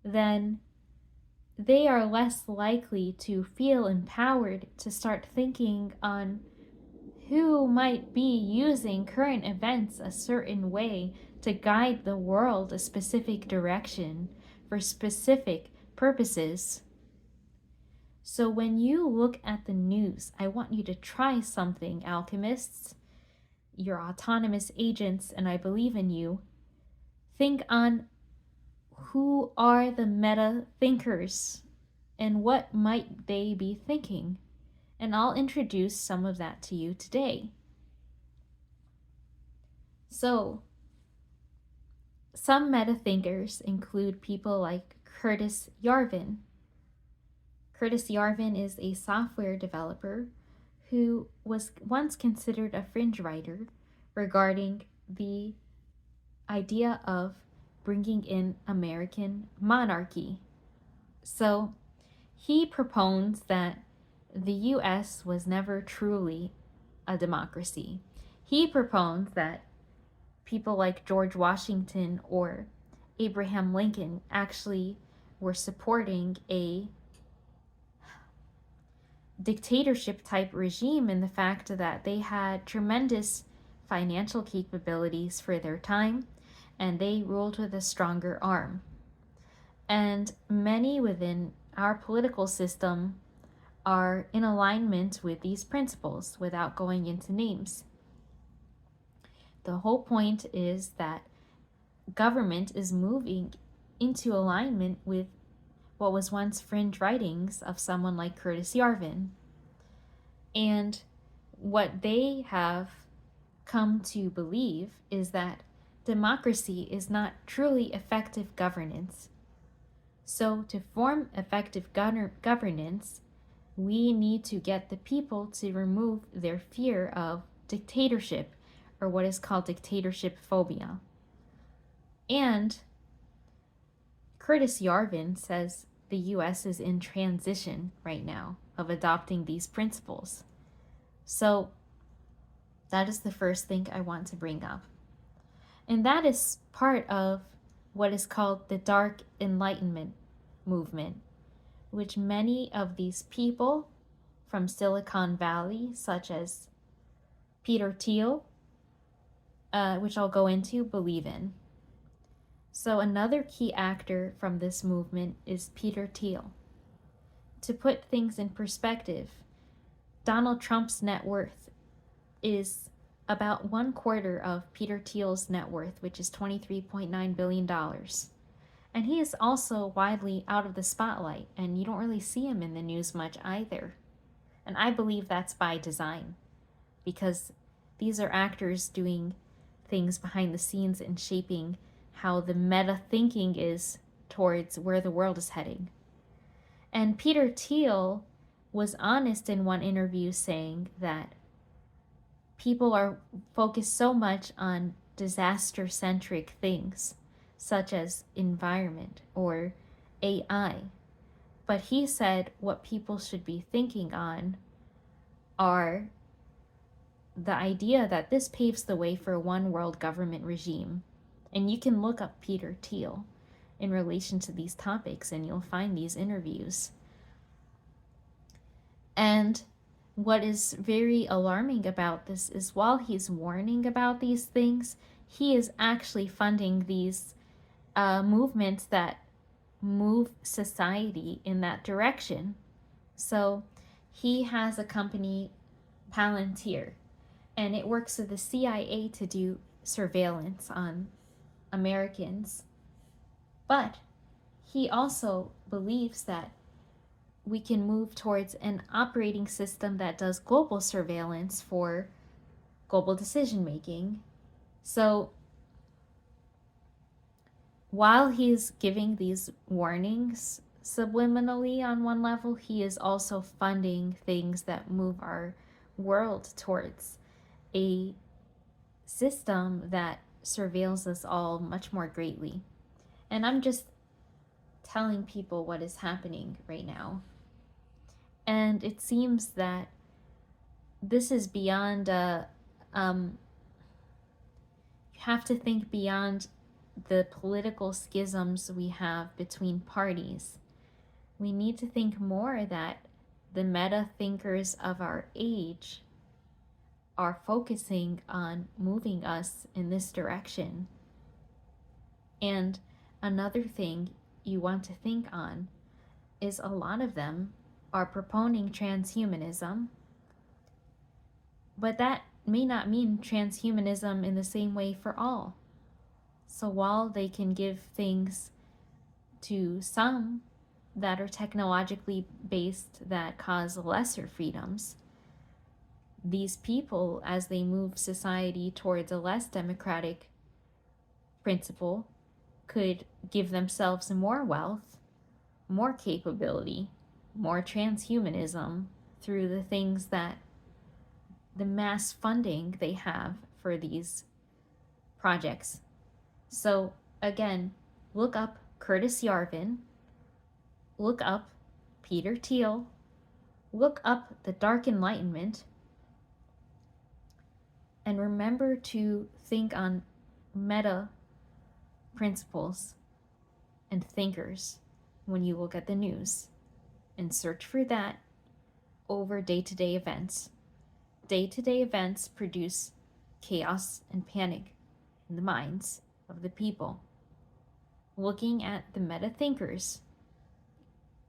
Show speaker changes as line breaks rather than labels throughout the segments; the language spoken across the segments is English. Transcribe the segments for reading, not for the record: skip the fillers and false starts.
then they are less likely to feel empowered to start thinking on who might be using current events a certain way to guide the world a specific direction for specific purposes. So when you look at the news, I want you to try something, alchemists. You're autonomous agents, and I believe in you. Think on who are the meta thinkers and what might they be thinking. And I'll introduce some of that to you today. So, some meta thinkers include people like Curtis Yarvin. Curtis Yarvin is a software developer who was once considered a fringe writer regarding the idea of bringing in American monarchy. So he propounds that the US was never truly a democracy. He propounds that people like George Washington or Abraham Lincoln actually were supporting a dictatorship type regime in the fact that they had tremendous financial capabilities for their time and they ruled with a stronger arm. And many within our political system are in alignment with these principles without going into names. The whole point is that government is moving into alignment with what was once fringe writings of someone like Curtis Yarvin. And what they have come to believe is that democracy is not truly effective governance. So to form effective governance, we need to get the people to remove their fear of dictatorship, or what is called dictatorship phobia. And Curtis Yarvin says the US is in transition right now of adopting these principles. So that is the first thing I want to bring up. And that is part of what is called the dark enlightenment movement, which many of these people from Silicon Valley, such as Peter Thiel, which I'll go into, believe in. So another key actor from this movement is Peter Thiel. To put things in perspective, Donald Trump's net worth is about 1/4 of Peter Thiel's net worth, which is $23.9 billion. And he is also widely out of the spotlight, and you don't really see him in the news much either. And I believe that's by design, because these are actors doing things behind the scenes and shaping how the meta thinking is towards where the world is heading. And Peter Thiel was honest in one interview saying that people are focused so much on disaster-centric things, such as environment or AI. But he said what people should be thinking on are the idea that this paves the way for a one world government regime. And you can look up Peter Thiel in relation to these topics and you'll find these interviews. And what is very alarming about this is while he's warning about these things, he is actually funding these movements that move society in that direction. So he has a company, Palantir, and it works with the CIA to do surveillance on Americans. But he also believes that we can move towards an operating system that does global surveillance for global decision making. So while he's giving these warnings subliminally on one level, he is also funding things that move our world towards a system that surveils us all much more greatly. And I'm just telling people what is happening right now. And it seems that this is beyond, you have to think beyond the political schisms we have between parties. We need to think more that the meta thinkers of our age are focusing on moving us in this direction. And another thing you want to think on is a lot of them are proponing transhumanism, but that may not mean transhumanism in the same way for all. So while they can give things to some that are technologically based that cause lesser freedoms, these people, as they move society towards a less democratic principle, could give themselves more wealth, more capability, more transhumanism through the things that the mass funding they have for these projects. So again, look up Curtis Yarvin, look up Peter Thiel, look up the Dark Enlightenment, and remember to think on meta principles and thinkers when you look at the news, and search for that over day-to-day events. Day-to-day events produce chaos and panic in the minds of the people. Looking at the meta thinkers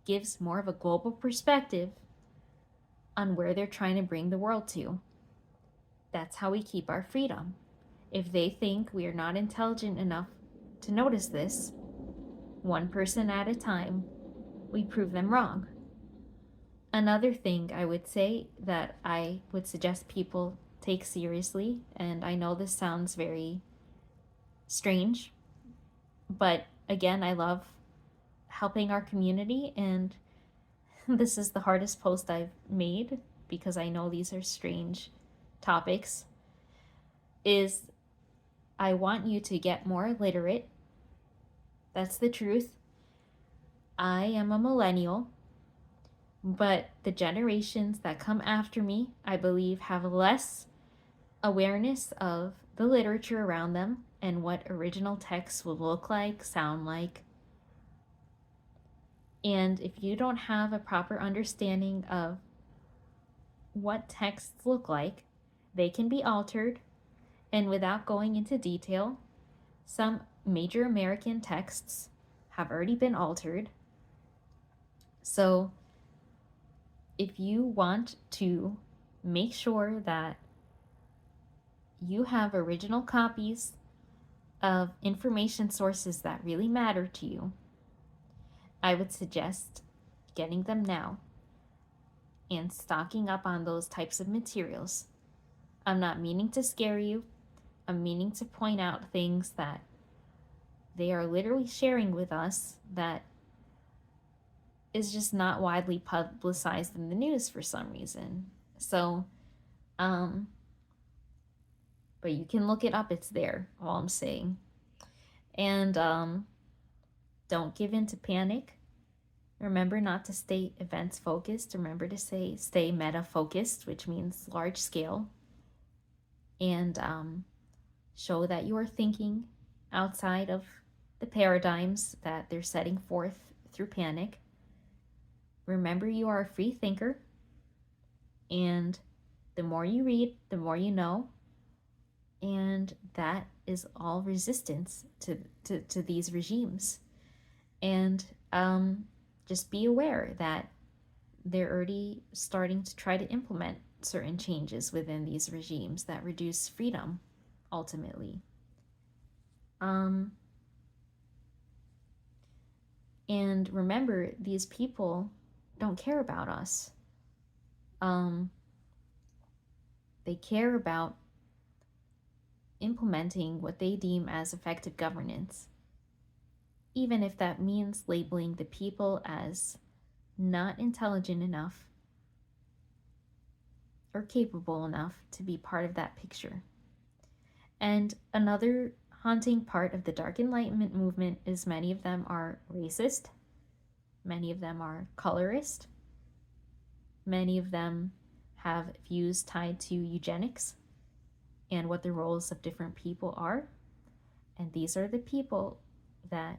gives more of a global perspective on where they're trying to bring the world to. That's how we keep our freedom. If they think we are not intelligent enough to notice this, one person at a time, we prove them wrong. Another thing I would say that I would suggest people take seriously, and I know this sounds very strange, but again, I love helping our community, and this is the hardest post I've made because I know these are strange topics, is I want you to get more literate. That's the truth. I am a millennial, but the generations that come after me, I believe, have less awareness of the literature around them and what original texts will look like, sound like. And if you don't have a proper understanding of what texts look like, they can be altered. And without going into detail, some major American texts have already been altered. So if you want to make sure that you have original copies of information sources that really matter to you, I would suggest getting them now and stocking up on those types of materials. I'm not meaning to scare you. I'm meaning to point out things that they are literally sharing with us that is just not widely publicized in the news for some reason. So, but you can look it up. It's there, all I'm saying. And don't give in to panic. Remember not to stay events focused. Remember to stay meta focused, which means large scale. And show that you are thinking outside of the paradigms that they're setting forth through panic. Remember, you are a free thinker, and the more you read, the more you know, and that is all resistance to these regimes. And just be aware that they're already starting to try to implement certain changes within these regimes that reduce freedom, ultimately. And remember, these people don't care about us. They care about implementing what they deem as effective governance, even if that means labeling the people as not intelligent enough or capable enough to be part of that picture. And another haunting part of the Dark Enlightenment movement is many of them are racist, many of them are colorist, many of them have views tied to eugenics and what the roles of different people are. And these are the people that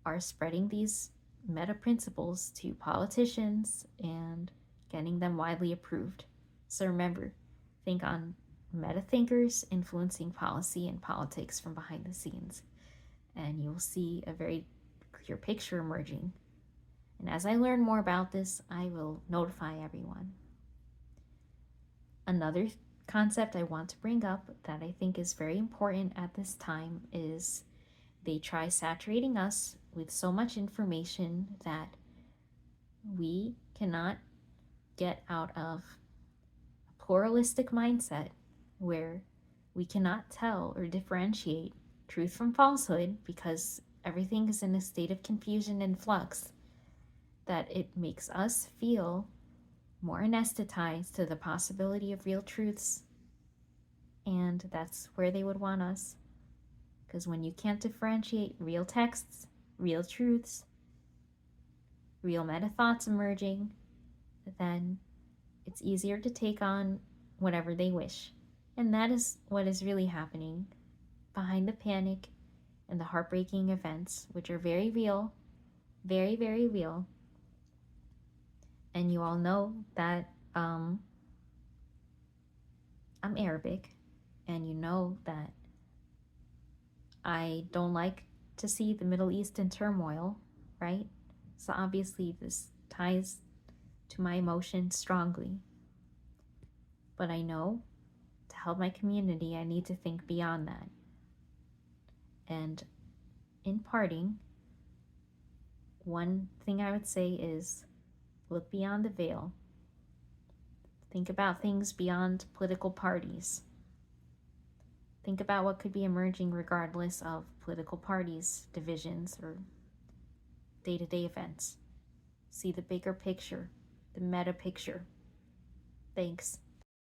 are spreading these meta principles to politicians and getting them widely approved. So remember, think on meta thinkers influencing policy and politics from behind the scenes, and you'll see a very clear picture emerging. And as I learn more about this, I will notify everyone. Another concept I want to bring up that I think is very important at this time is they try saturating us with so much information that we cannot get out of a pluralistic mindset where we cannot tell or differentiate truth from falsehood because everything is in a state of confusion and flux, that it makes us feel more anesthetized to the possibility of real truths. And that's where they would want us. Because when you can't differentiate real texts, real truths, real meta thoughts emerging, then it's easier to take on whatever they wish. And that is what is really happening behind the panic and the heartbreaking events, which are very real, very, very real. And you all know that I'm Arabic, and you know that I don't like to see the Middle East in turmoil, right? So obviously this ties to my emotions strongly. But I know to help my community, I need to think beyond that. And in parting, one thing I would say is look beyond the veil. Think about things beyond political parties. Think about what could be emerging regardless of political parties, divisions, or day-to-day events. See the bigger picture, the meta picture. Thanks.